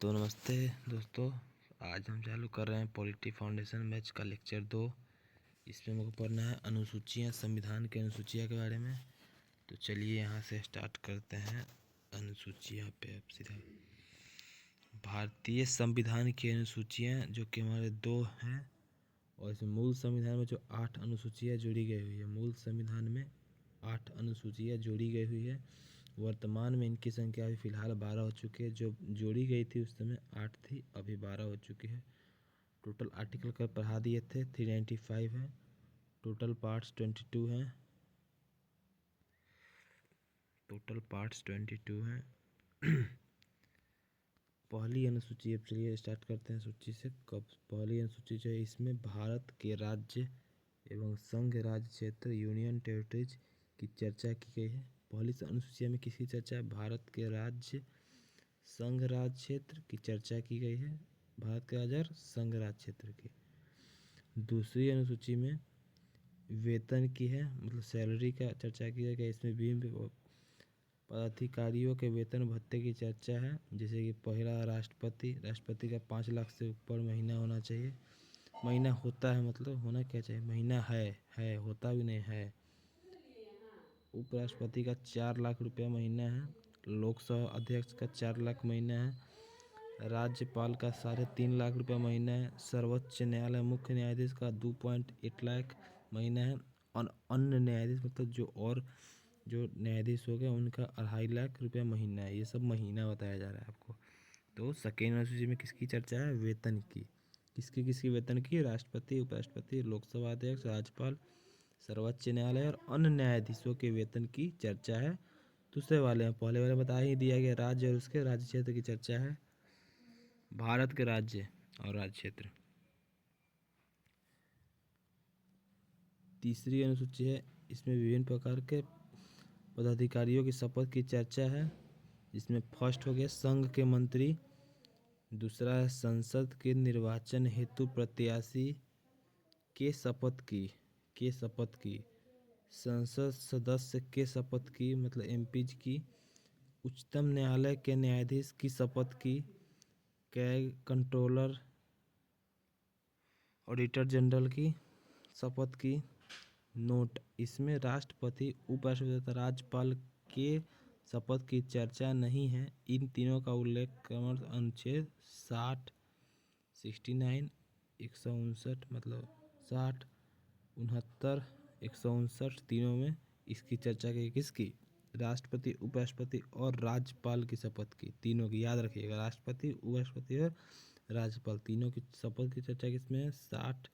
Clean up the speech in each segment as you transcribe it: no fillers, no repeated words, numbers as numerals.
तो नमस्ते दोस्तों, आज हम चालू कर रहे हैं पॉलिटी फाउंडेशन बैच का लेक्चर 2। इसमें मुझको पढ़ना है अनुसूचियाँ, संविधान के अनुसूचियाँ के बारे में। तो चलिए यहाँ से स्टार्ट करते हैं। अनुसूचियाँ पे अब सीधा भारतीय संविधान की अनुसूचियाँ जो कि हमारे 2 हैं, और इस मूल संविधान में जो 8 अनुसूचियाँ जोड़ी गई हुई है, मूल संविधान में 8 अनुसूचियाँ जोड़ी गई हुई है। वर्तमान में इनकी संख्या अभी फ़िलहाल 12 हो चुकी है। जो जोड़ी गई थी उस समय 8 थी, अभी 12 हो चुकी है। टोटल आर्टिकल कर पढ़ा दिए थे, 395 है। टोटल पार्ट्स 22 हैं। पहली अनुसूची, अब चलिए स्टार्ट करते हैं सूची से। कब पहली अनुसूची जो है, इसमें भारत के राज्य एवं संघ राज्य क्षेत्र यूनियन टेरिटरीज की चर्चा की गई है। पहली अनुसूची में किसकी चर्चा है? भारत के राज्य संघ राज्य क्षेत्र की चर्चा की गई है। भारत के राज्य और संघ राज्य क्षेत्र की। दूसरी अनुसूची में वेतन की है, मतलब सैलरी का चर्चा की गई है। इसमें विभिन्न पदाधिकारियों के वेतन भत्ते की चर्चा है। जैसे कि पहला राष्ट्रपति का 5 लाख से ऊपर महीना होना चाहिए। महीना होता है, मतलब होना क्या चाहिए, महीना है होता भी नहीं है। उपराष्ट्रपति का 4 लाख रुपया महीना है। लोकसभा अध्यक्ष का 4 लाख महीना है। राज्यपाल का 3.5 लाख रुपया महीना है। सर्वोच्च न्यायालय मुख्य न्यायाधीश का 2.8 लाख महीना है। और अन्य न्यायाधीश, मतलब जो न्यायाधीश हो गए, उनका 2.5 लाख रुपया महीना है। ये सब महीना बताया जा रहा है आपको। तो सेकेंड अनुसूची में किसकी चर्चा है? वेतन की। किसकी वेतन की? राष्ट्रपति, उपराष्ट्रपति, लोकसभा अध्यक्ष, राज्यपाल, सर्वोच्च न्यायालय और अन्य न्यायाधीशों के वेतन की चर्चा है। दूसरे वाले में पहले वाले बता ही दिया गया, राज्य और उसके राज्य क्षेत्र की चर्चा है। भारत के राज्य और राज्य क्षेत्र। तीसरी अनुसूची है, इसमें विभिन्न प्रकार के पदाधिकारियों की शपथ की चर्चा है। इसमें फर्स्ट हो गया संघ के मंत्री। दूसरा है संसद के निर्वाचन हेतु प्रत्याशी के शपथ की। संसद सदस्य के शपथ की, मतलब एमपीज की। उच्चतम न्यायालय के न्यायाधीश की शपथ की। कैग कंट्रोलर, ऑडिटर जनरल की शपथ की। नोट, इसमें राष्ट्रपति, उपराष्ट्रपति तथा राज्यपाल के शपथ की चर्चा नहीं है। इन तीनों का उल्लेख क्रमशः अनुच्छेद 60, 69, 159, मतलब 60, 69, 159 तीनों में इसकी चर्चा की। किसकी? राष्ट्रपति, उपराष्ट्रपति और राज्यपाल की शपथ की। तीनों की याद रखिएगा, राष्ट्रपति, उपराष्ट्रपति और राज्यपाल, तीनों की शपथ की चर्चा किसमें है? 60,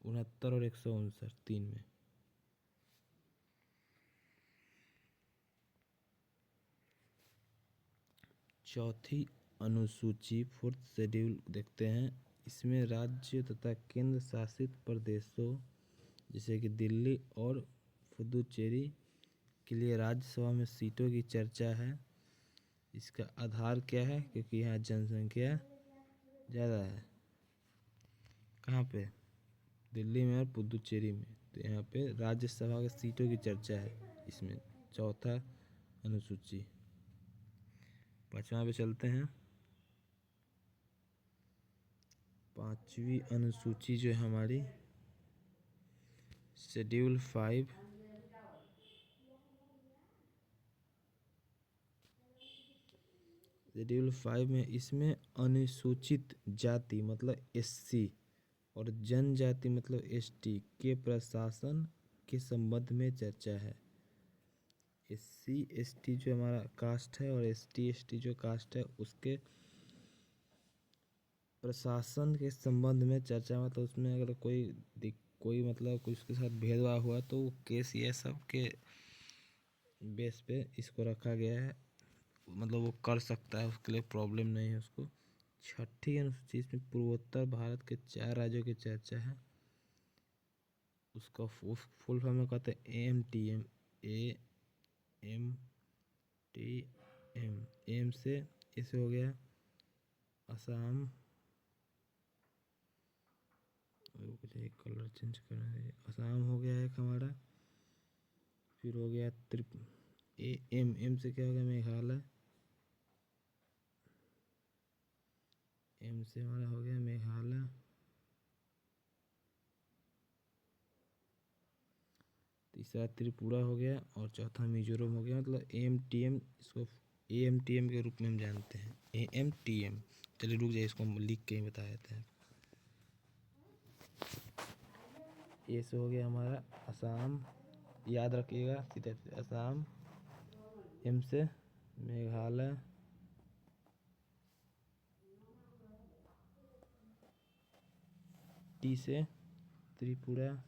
69 और 159 तीन में। चौथी अनुसूची, फोर्थ शेड्यूल देखते हैं। इसमें राज्य तथा केंद्र शासित प्रदेशों जैसे कि दिल्ली और पुदुचेरी के लिए राज्यसभा में सीटों की चर्चा है। इसका आधार क्या है? क्योंकि यहाँ जनसंख्या ज़्यादा है। कहाँ पे? दिल्ली में और पुदुचेरी में। तो यहाँ पे राज्यसभा की सीटों की चर्चा है इसमें। चौथा अनुसूची। पाँचवा पे चलते हैं। पांचवी अनुसूची जो है हमारी, शेड्यूल 5। शेड्यूल 5 में इसमें अनुसूचित जाति मतलब एससी और जनजाति मतलब एसटी के प्रशासन के संबंध में चर्चा है। एससी एसटी जो हमारा कास्ट है और एसटी एसटी जो कास्ट है, उसके प्रशासन के संबंध में चर्चा, मतलब उसमें अगर कोई मतलब कोई उसके साथ भेदभाव हुआ तो वो केस ये सब के बेस पे इसको रखा गया है। मतलब वो कर सकता है, उसके लिए प्रॉब्लम नहीं है उसको। छठी अनुसूची, इसमें पूर्वोत्तर भारत के 4 राज्यों की चर्चा है। उसका फुल फॉर्म में कहते हैं AMTM। एम से ऐसे हो गया असम, कुछ एक कलर चेंज करना है। असम हो गया एक हमारा। फिर हो गया एम से क्या हो गया? मेघालय। एम से हमारा हो गया मेघालय, तीसरा त्रिपुरा हो गया और चौथा मिजोरम हो गया। मतलब AMTM, इसको AMTM के रूप में हम जानते हैं, AMTM। चलिए रुक जाइए, इसको हम लिख के ही बता देते हैं। ए से हो गया हमारा असम, याद रखिएगा सीधे असम। एम से मेघालय, टी से त्रिपुरा,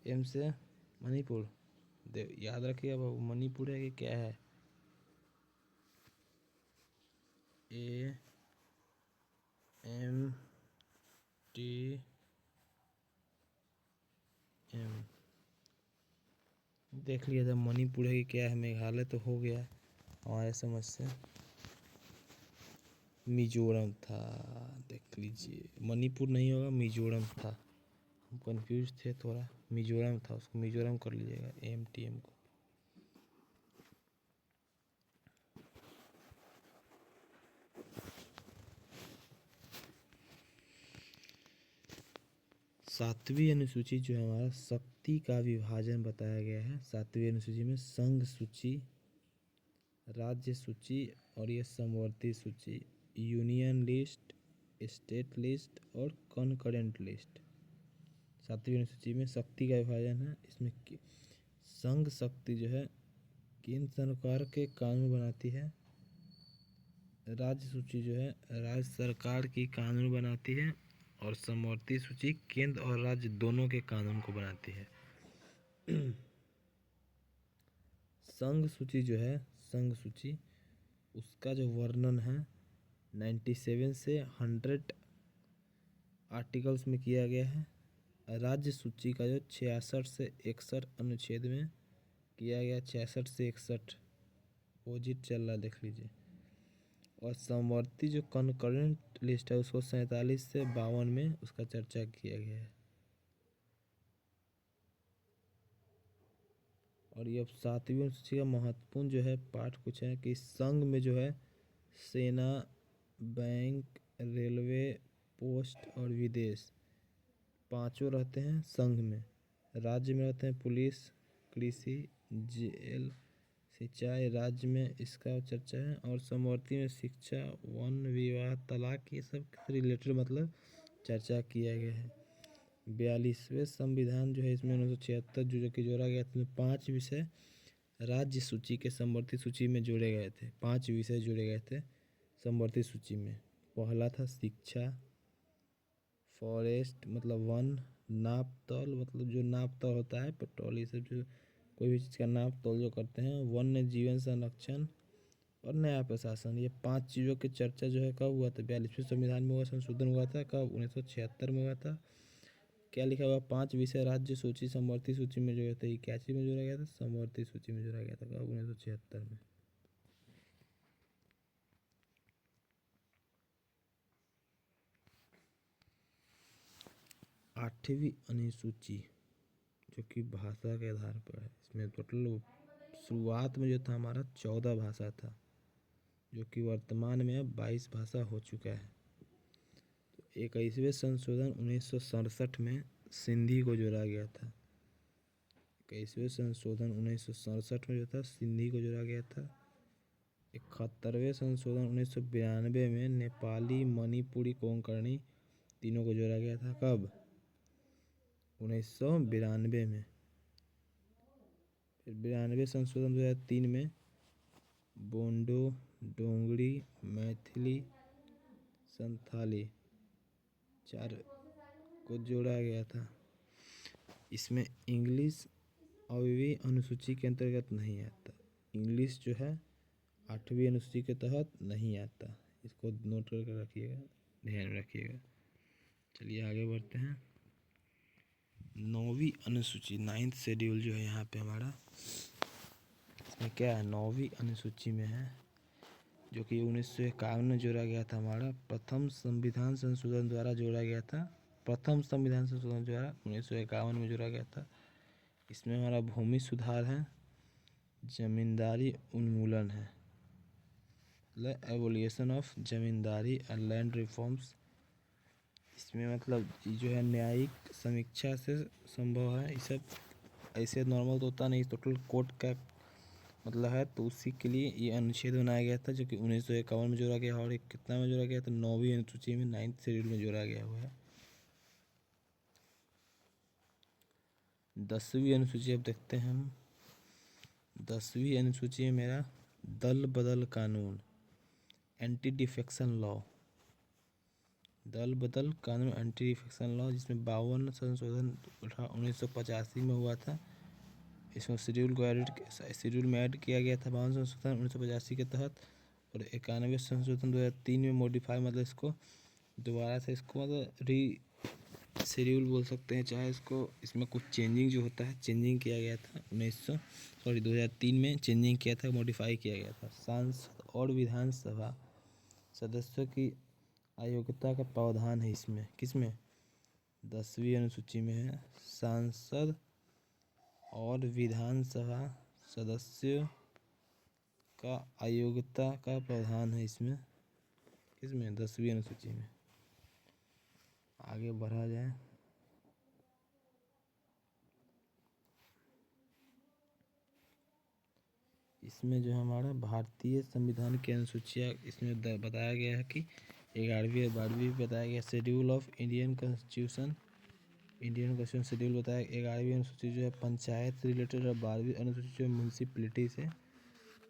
एम से मणिपुर। याद रखिएगा बाबू, मणिपुर है कि क्या है, AMT। देख लिया था मणिपुर है कि क्या है। मेघालय तो हो गया हमारे समझ से। मिजोरम था, देख लीजिए, मणिपुर नहीं होगा, मिजोरम था। हम कंफ्यूज थे थोड़ा, मिजोरम था, उसको मिजोरम कर लीजिएगा AMTM को। सातवीं अनुसूची जो है हमारा शक्ति का विभाजन बताया गया है। सातवीं अनुसूची में संघ सूची, राज्य सूची और ये समवर्ती सूची, यूनियन लिस्ट, स्टेट लिस्ट और कॉन्करेंट लिस्ट। सातवीं अनुसूची में शक्ति का विभाजन है। इसमें संघ शक्ति जो है केंद्र सरकार के कानून बनाती है। राज्य सूची जो है राज्य सरकार की कानून बनाती है। और समवर्ती सूची केंद्र और राज्य दोनों के कानून को बनाती है। संघ सूची जो है, संघ सूची, उसका जो वर्णन है 97 से 100 आर्टिकल्स में किया गया है। राज्य सूची का जो 66 से 61 अनुच्छेद में किया गया, 66 से 61 अपोजिट चल रहा, देख लीजिए। और समवर्ती जो कॉन्करेंट लिस्ट है उसको 47 से 52 में उसका चर्चा किया गया है। और ये सातवीं अनुसूची का महत्वपूर्ण जो है पाठ कुछ है कि संघ में जो है सेना, बैंक, रेलवे, पोस्ट और विदेश पांचों रहते हैं संघ में। राज्य में रहते हैं पुलिस, कृषि, जेल, सिंचाई, राज्य में इसका चर्चा है। और समवर्ती में शिक्षा, वन, विवाह, तलाक, ये सब से रिलेटेड मतलब चर्चा किया गया है। 42वें संविधान जो है इसमें 1976 जो कि जोड़ा गया था, इसमें 5 विषय राज्य सूची के समवर्ती सूची में जोड़े गए थे। 5 विषय जोड़े गए थे समवर्ती सूची में। पहला था शिक्षा, फॉरेस्ट मतलब वन, नाप तौल मतलब जो नाप तौल होता है, पेट्रोल, ये सब जो कोई भी चीज़ का नाप तौल जो करते हैं, वन्य जीवन संरक्षण और नया प्रशासन। ये 5 चीज़ों की चर्चा जो है कब हुआ था, 42वें संविधान में हुआ, संशोधन हुआ था कब, 1976 में हुआ था। क्या लिखा हुआ, 5 विषय राज्य सूची समवर्ती सूची में जोड़ा था। ये क्या चीज़ में जोड़ा गया था, समवर्ती सूची में जोड़ा गया था कब, 1976 में। आठवीं अनुसूची जो कि भाषा के आधार पर है, इसमें टोटल शुरुआत में जो था हमारा 14 भाषा था, जो कि वर्तमान में अब 22 भाषा हो चुका है। तो 21वें संशोधन 1967 में सिंधी को जोड़ा गया था। 21वें संशोधन 1967 में जो था सिंधी को जोड़ा गया था। 71वें संशोधन 1992 में नेपाली, मणिपुरी, कोंकणी तीनों को जोड़ा गया था कब, 1992 में। फिर 92वें संशोधन 2003 में बोंडो, डोंगरी, मैथिली, संथाली 4 को जोड़ा गया था। इसमें इंग्लिश अभी भी अनुसूची के अंतर्गत नहीं आता। इंग्लिश जो है 8वीं अनुसूची के तहत नहीं आता, इसको नोट करके रखिएगा, ध्यान में रखिएगा। चलिए आगे बढ़ते हैं। 9वीं अनुसूची, 9th शेड्यूल जो है यहाँ पे हमारा, इसमें क्या है, 9वीं अनुसूची में है जो कि 1951 में जोड़ा गया था हमारा। प्रथम संविधान संशोधन द्वारा जोड़ा गया था। प्रथम संविधान संशोधन द्वारा 1951 में जोड़ा गया था। इसमें हमारा भूमि सुधार है, जमींदारी उन्मूलन है। Evolution of zamindari and land reforms. इसमें मतलब ये जो है न्यायिक समीक्षा से संभव है। ये सब ऐसे नॉर्मल तो होता नहीं, टोटल कोर्ट का मतलब है, तो उसी के लिए ये अनुच्छेद बनाया गया था जो कि 1951 में जोड़ा गया, और एक कितना में जोड़ा गया था, 9वीं अनुसूची में 9th शेड्यूल में जोड़ा गया हुआ है। 10वीं अनुसूची अब देखते हैं हम। 10वीं अनुसूची में मेरा दल बदल कानून, एंटी डिफेक्शन लॉ, दल बदल कानून एंटी डिफेक्शन लॉ, जिसमें 52 संशोधन 1985 में हुआ था। इसमें शेड्यूल में ऐड किया गया था 52 संशोधन 1985 के तहत, और 91 संशोधन 2003 में मॉडिफाई, मतलब इसको दोबारा से इसको मतलब री शेड्यूल बोल सकते हैं चाहे इसको। इसमें कुछ चेंजिंग जो होता है, चेंजिंग किया गया था 2003 में चेंजिंग किया था, मॉडिफाई किया गया था। सांसद और विधानसभा सदस्यों की अयोग्यता का प्रावधान है इसमें, किसमें, 10वीं अनुसूची में है। सांसद और विधानसभा सदस्यों का अयोग्यता का प्रावधान है इसमें, किसमें, 10वीं अनुसूची में। आगे बढ़ा जाए। इसमें जो हमारा भारतीय संविधान की अनुसूचियाँ इसमें बताया गया है कि 11वीं और 12वीं बताया गया। Schedule of Indian constitution schedule बताया। 11वीं अनुसूची जो है पंचायत से रिलेटेड, और 12वीं अनुसूची जो है म्यूनसिपलिटी से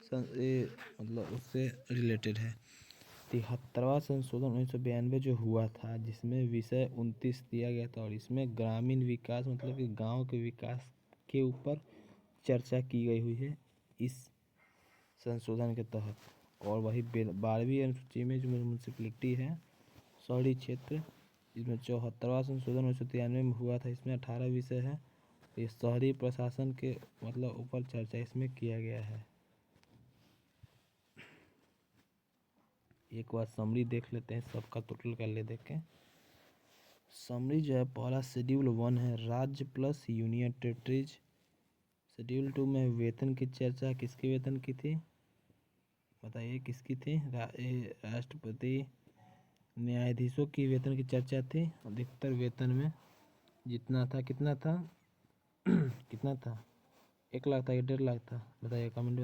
मतलब उससे रिलेटेड है। 73वां संशोधन 1992 जो हुआ था, जिसमें विषय 29 दिया गया था, और इसमें ग्रामीण विकास मतलब कि गांव के विकास के ऊपर चर्चा की गई हुई है इस संशोधन के तहत। और वही 12वीं अनुसूची में जो म्यूनसिपलिटी है, शहरी क्षेत्र, इसमें 74वां संशोधन 1993 में हुआ था। इसमें 18 विषय है। ये शहरी प्रशासन के मतलब ऊपर चर्चा इसमें किया गया है। एक बार समरी देख लेते हैं, सबका टोटल कर ले देखें। समरी जो है, पहला शेड्यूल 1 है राज्य प्लस यूनियन टेरिटरीज। शेड्यूल 2 में वेतन की चर्चा, किसके वेतन की थी बताइए, किसकी थी, राष्ट्रपति न्यायाधीशों की वेतन की चर्चा थी। अधिकतर वेतन में जितना था, कितना था कितना था, 1 लाख था या 1.5 लाख था, बताइए, कमेंट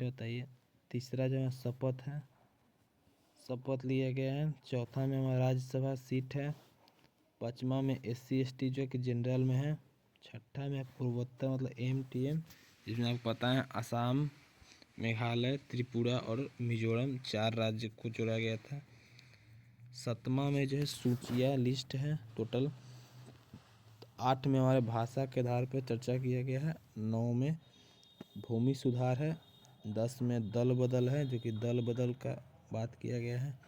बताइए। तीसरा जो है शपथ है, शपथ लिया गया है। चौथा में हमारा राज्यसभा सीट है। पाँचवा में SC ST जो कि जनरल में है। छठा में पूर्वोत्तर मतलब MTM, जिसमें आपको पता है असम, मेघालय, त्रिपुरा और मिजोरम 4 राज्य को जोड़ा गया था। 7वां में जो है सूचियाँ लिस्ट है टोटल। 8 में हमारे भाषा के आधार पर चर्चा किया गया है। 9 में भूमि सुधार है। 10 में दल बदल है, जो कि दल बदल का बात किया गया है।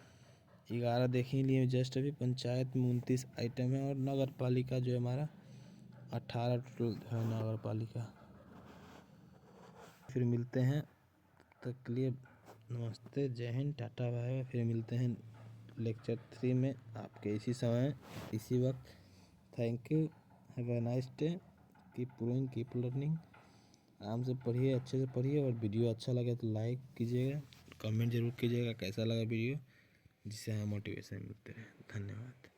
11 देख ही लिए जस्ट अभी। पंचायत में 29 आइटम है, और नगर पालिका जो है हमारा 18 टोटल है नगर पालिका। फिर मिलते हैं, तब तक के लिए नमस्ते, जय हिंद, टाटा बाय बाय। फिर मिलते हैं लेक्चर 3 में आपके इसी समय इसी वक्त। Thank you, have a nice day, keep growing, keep learning. आराम से पढ़िए, अच्छे से पढ़िए, और वीडियो अच्छा लगे तो लाइक कीजिएगा, कमेंट जरूर कीजिएगा कैसा लगा वीडियो, जिससे हमें मोटिवेशन मिलते रहे। धन्यवाद।